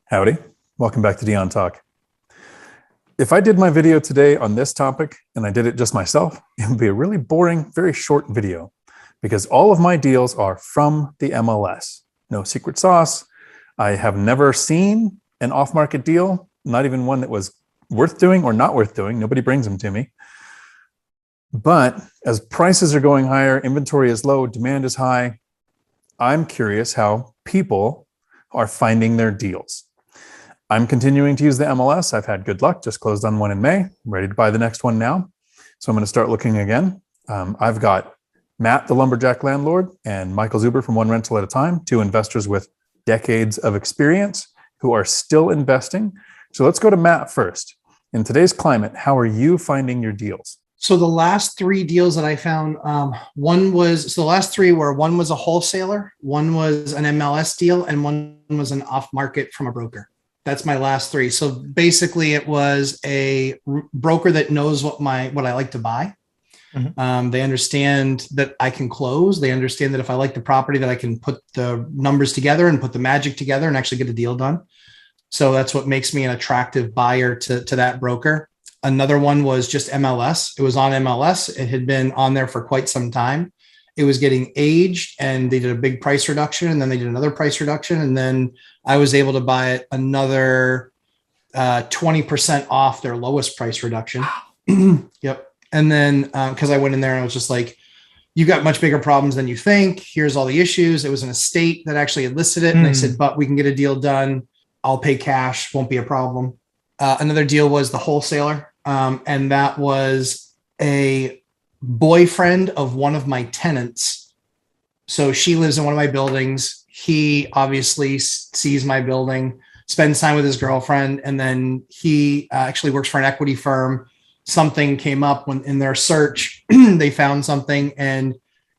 Howdy, welcome back to Dion Talk. If I did my video today on this topic and I did it just myself, it would be a really boring, very short video because all of my deals are from the MLS. No secret sauce. I have never seen an off-market deal, not even one that was worth doing or not worth doing. Nobody brings them to me. But as prices are going higher, inventory is low, demand is high, I'm curious how people are finding their deals. I'm continuing to use the MLS. I've had good luck, just closed on one in May. I'm ready to buy the next one now. So I'm going to start looking again. I've got Matt, the Lumberjack landlord, and Michael Zuber from Oner Rental At, two investors with decades of experience who are still investing. So let's go to Matt first. In today's climate, how are you finding your deals? So the last three deals that I found, one was a wholesaler, one was an MLS deal, and one was an off market from a broker. That's my last three. So basically it was a broker that knows what I like to buy. Mm-hmm. They understand that I can close. They understand that if I like the property that I can put the numbers together and put the magic together and actually get a deal done. So that's what makes me an attractive buyer to that broker. Another one was just MLS. It was on MLS. It had been on there for quite some time. It was getting aged and they did a big price reduction and then they did another price reduction. And then I was able to buy it another 20% off their lowest price reduction. Yep. And then because I went in there and I was just like, you got much bigger problems than you think. Here's all the issues. It was an estate that actually had listed it. And they said, but we can get a deal done. I'll pay cash. Won't be a problem. Another deal was the wholesaler. And that was a boyfriend of one of my tenants. So she lives in one of my buildings. He obviously sees my building, spends time with his girlfriend. And then he actually works for an equity firm. Something came up when in their search, they found something and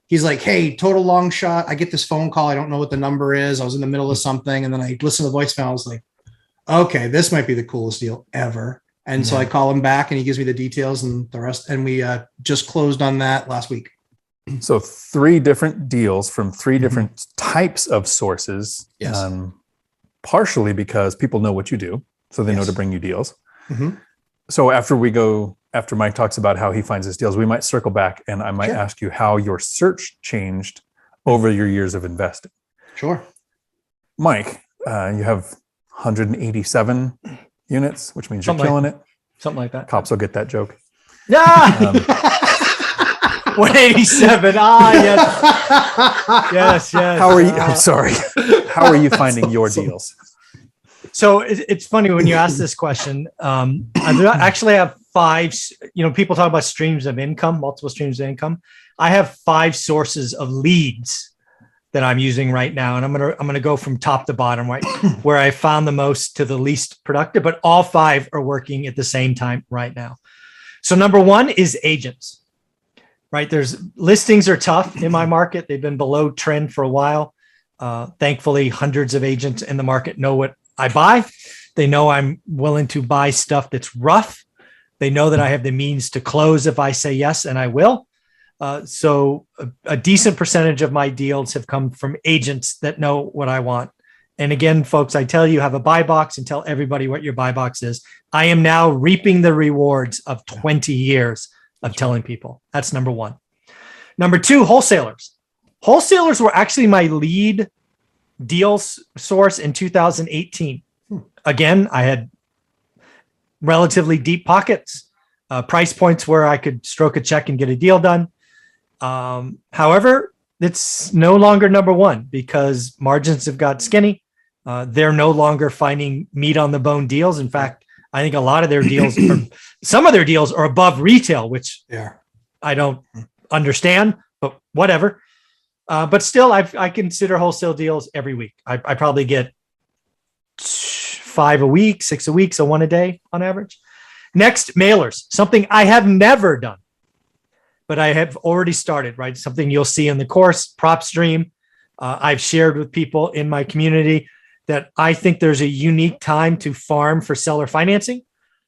he's like, hey, total long shot. I get this phone call. I don't know what the number is. I was in the middle of something. And then I listened to the voicemail. I was like, okay, this might be the coolest deal ever. And so I call him back and he gives me the details and the rest. And we just closed on that last week. So 3 different deals from 3 different types of sources. Yes. Partially because people know what you do. So they know to bring you deals. Mm-hmm. So after Mike talks about how he finds his deals, we might circle back and I might ask you how your search changed over your years of investing. Sure. Mike, you have 187 units, which means you're killing it. Something like that. Cops will get that joke. Yeah. 187. Yes. How are you? I'm sorry. How are you finding your deals? So it's funny when you ask this question. I actually have 5. People talk about streams of income, multiple streams of income. I have 5 sources of leads that I'm using right now. And I'm gonna go from top to bottom, right? Where I found the most to the least productive, but all 5 are working at the same time right now. So number 1 is agents, right? Listings are tough in my market. They've been below trend for a while. Thankfully, hundreds of agents in the market know what I buy. They know I'm willing to buy stuff that's rough. They know that I have the means to close if I say yes, and I will. So a decent percentage of my deals have come from agents that know what I want. And again, folks, I tell you, have a buy box and tell everybody what your buy box is. I am now reaping the rewards of 20 years of telling people. That's number 1. Number 2, wholesalers. Wholesalers were actually my lead deal source in 2018. Again, I had relatively deep pockets, price points where I could stroke a check and get a deal done. However, it's no longer number 1 because margins have got skinny. They're no longer finding meat on the bone deals. In fact, I think a lot of their deals, some of their deals are above retail, which I don't understand, but whatever. But still, I consider wholesale deals every week. I probably get 5 a week, 6 a week, so 1 a day on average. Next, mailers, something I have never done, but I have already started, right? Something you'll see in the course, prop stream. I've shared with people in my community that I think there's a unique time to farm for seller financing.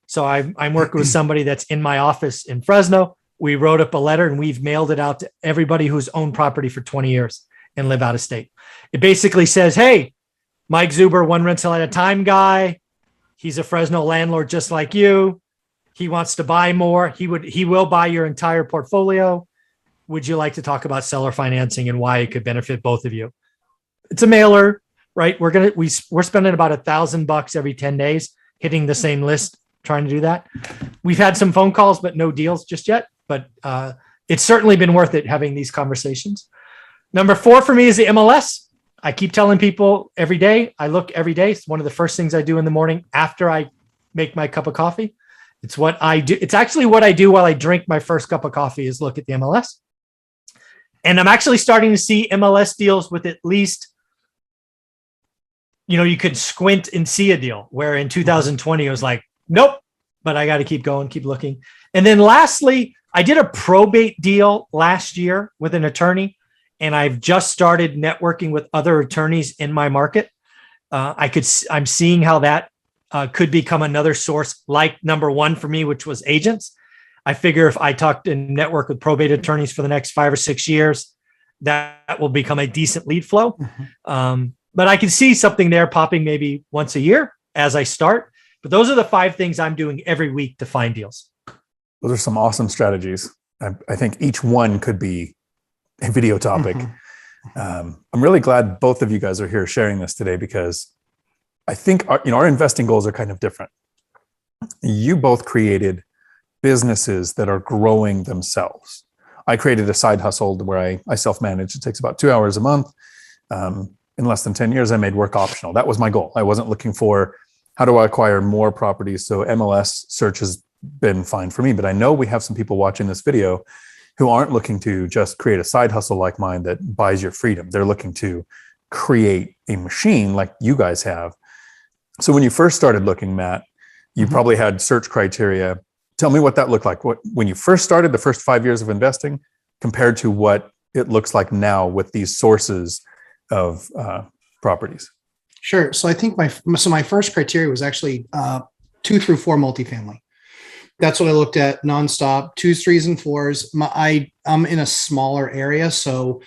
So I'm working with somebody that's in my office in Fresno. We wrote up a letter and we've mailed it out to everybody who's owned property for 20 years and live out of state. It basically says, hey, Mike Zuber, one rental at a time guy. He's a Fresno landlord just like you. He wants to buy more. He will buy your entire portfolio. Would you like to talk about seller financing and why it could benefit both of you? It's a mailer, right? We're spending about $1,000 every 10 days hitting the same list, trying to do that. We've had some phone calls, but no deals just yet. But it's certainly been worth it having these conversations. Number 4 for me is the MLS. I keep telling people every day, I look every day. It's one of the first things I do in the morning after I make my cup of coffee. It's what I do. It's actually what I do while I drink my first cup of coffee is look at the MLS. And I'm actually starting to see MLS deals with at least, you could squint and see a deal, where in 2020, it was like, nope, but I got to keep going, keep looking. And then lastly, I did a probate deal last year with an attorney, and I've just started networking with other attorneys in my market. I'm seeing how that could become another source, like number 1 for me, which was agents. I figure if I talk and network with probate attorneys for the next 5 or 6 years, that will become a decent lead flow. But I can see something there popping maybe once a year as I start. But those are the 5 things I'm doing every week to find deals. Those are some awesome strategies. I think each one could be a video topic. I'm really glad both of you guys are here sharing this today, because I think our investing goals are kind of different. You both created businesses that are growing themselves. I created a side hustle where I self-manage. It takes about 2 hours a month. In less than 10 years, I made work optional. That was my goal. I wasn't looking for how do I acquire more properties. So MLS search has been fine for me, but I know we have some people watching this video who aren't looking to just create a side hustle like mine that buys your freedom. They're looking to create a machine like you guys have. So when you first started looking, Matt, you probably had search criteria. Tell me what that looked like. When you first started, the first 5 years of investing, compared to what it looks like now with these sources of properties. Sure. So I think my first criteria was actually 2 through 4 multifamily. That's what I looked at nonstop, 2s, 3s, and 4s. I'm in a smaller area. So,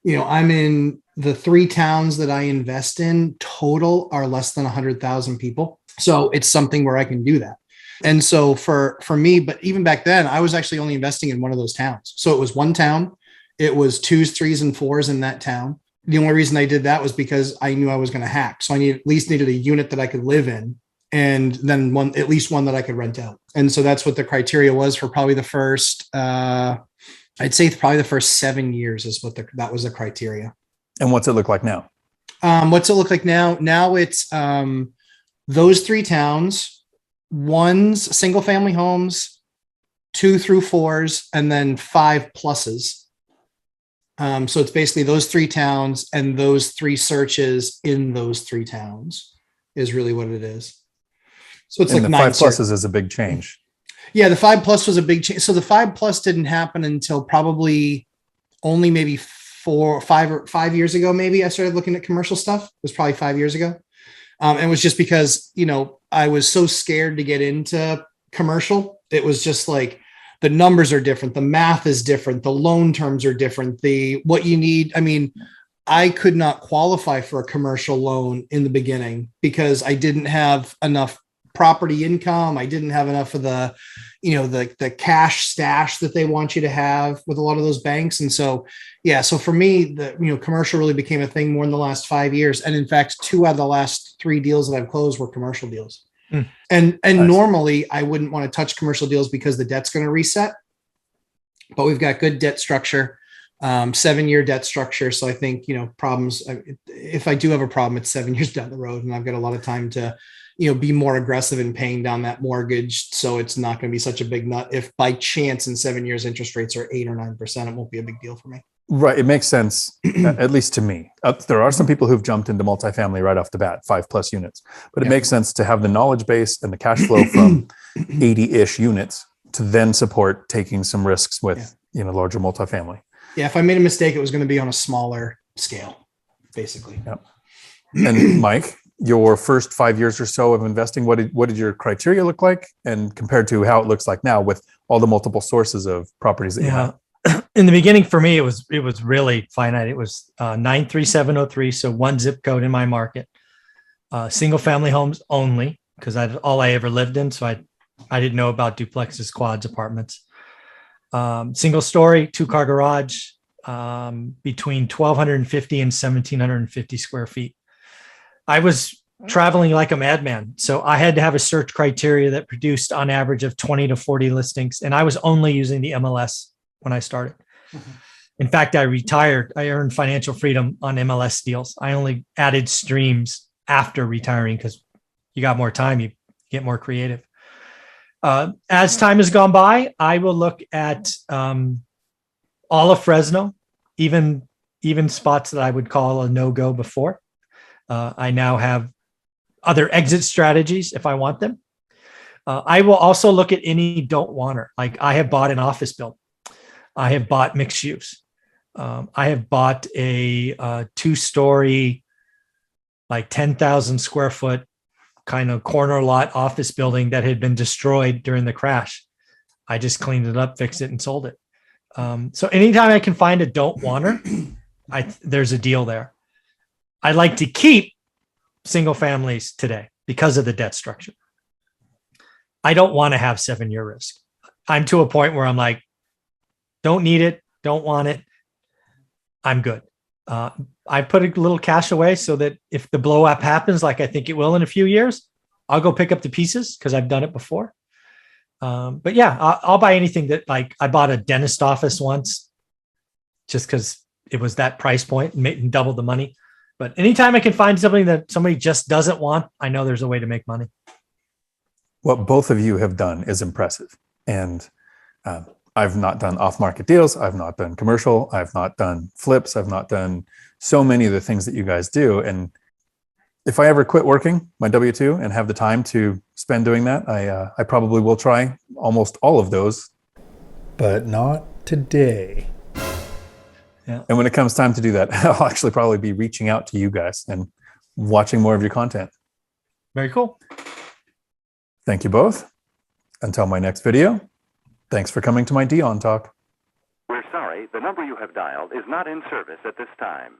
I'm in the 3 towns that I invest in total are less than 100,000 people. So it's something where I can do that. And so for me, but even back then, I was actually only investing in one of those towns. So it was one town. It was 2s, 3s, and 4s in that town. The only reason I did that was because I knew I was going to hack. So I at least needed a unit that I could live in, and then at least one that I could rent out. And so that's what the criteria was for probably the first, I'd say probably the first 7 years is that was the criteria. And what's it look like now? What's it look like now? Now it's those 3 towns, 1's single family homes, 2 through 4s, and then 5 pluses. So it's basically those 3 towns and those 3 searches in those 3 towns is really what it is. So it's like the 5 pluses is a big change. Yeah, the 5 plus was a big change. So the 5 plus didn't happen until probably only maybe 5 years ago. Maybe I started looking at commercial stuff. It was probably 5 years ago. And it was just because, I was so scared to get into commercial. It was just like, the numbers are different. The math is different. The loan terms are different. What you need. I mean, I could not qualify for a commercial loan in the beginning because I didn't have enough property income. I didn't have enough of the cash stash that they want you to have with a lot of those banks. And so, so for me, commercial really became a thing more in the last 5 years. And in fact, 2 out of the last 3 deals that I've closed were commercial deals. And nice. Normally I wouldn't want to touch commercial deals because the debt's going to reset, but we've got good debt structure, 7-year debt structure. So I think, problems, if I do have a problem, it's 7 years down the road, and I've got a lot of time to, be more aggressive in paying down that mortgage. So it's not going to be such a big nut. If by chance in 7 years, interest rates are 8 or 9%, it won't be a big deal for me. Right. It makes sense, at least to me. There are some people who've jumped into multifamily right off the bat, 5+ units, but it makes sense to have the knowledge base and the cash flow from 80-ish units to then support taking some risks with, larger multifamily. Yeah. If I made a mistake, it was going to be on a smaller scale, basically. Yep. And Mike, your first 5 years or so of investing, what did your criteria look like, and compared to how it looks like now with all the multiple sources of properties that you have? In the beginning, for me, it was really finite. It was 93703, so 1 zip code in my market. single family homes only, because that's all I ever lived in. So I didn't know about duplexes, quads, apartments. Single story, 2-car garage, between 1,250 and 1,750 square feet. I was traveling like a madman. So I had to have a search criteria that produced on average of 20 to 40 listings. And I was only using the MLS when I started. Mm-hmm. In fact, I retired. I earned financial freedom on MLS deals. I only added streams after retiring because you got more time, you get more creative. As time has gone by, I will look at all of Fresno, even spots that I would call a no-go before. I now have other exit strategies if I want them. I will also look at any don't wanter. Like I have bought an office building. I have bought mixed use. I have bought a 2-story, like 10,000 square foot kind of corner lot office building that had been destroyed during the crash. I just cleaned it up, fixed it, and sold it. So anytime I can find a don't wanter, there's a deal there. I like to keep single families today because of the debt structure. I don't want to have 7-year risk. I'm to a point where I'm like, don't need it, don't want it. I'm good. I put a little cash away so that if the blow up happens, like I think it will in a few years, I'll go pick up the pieces because I've done it before. But yeah, I'll buy anything that, like, I bought a dentist office once just because it was that price point and double the money. But anytime I can find something that somebody just doesn't want, I know there's a way to make money. What both of you have done is impressive. And I've not done off-market deals. I've not done commercial. I've not done flips. I've not done so many of the things that you guys do. And if I ever quit working my W-2 and have the time to spend doing that, I probably will try almost all of those. But not today. Yeah. And when it comes time to do that, I'll actually probably be reaching out to you guys and watching more of your content. Very cool. Thank you both. Until my next video, thanks for coming to my Dion Talk. We're sorry, the number you have dialed is not in service at this time.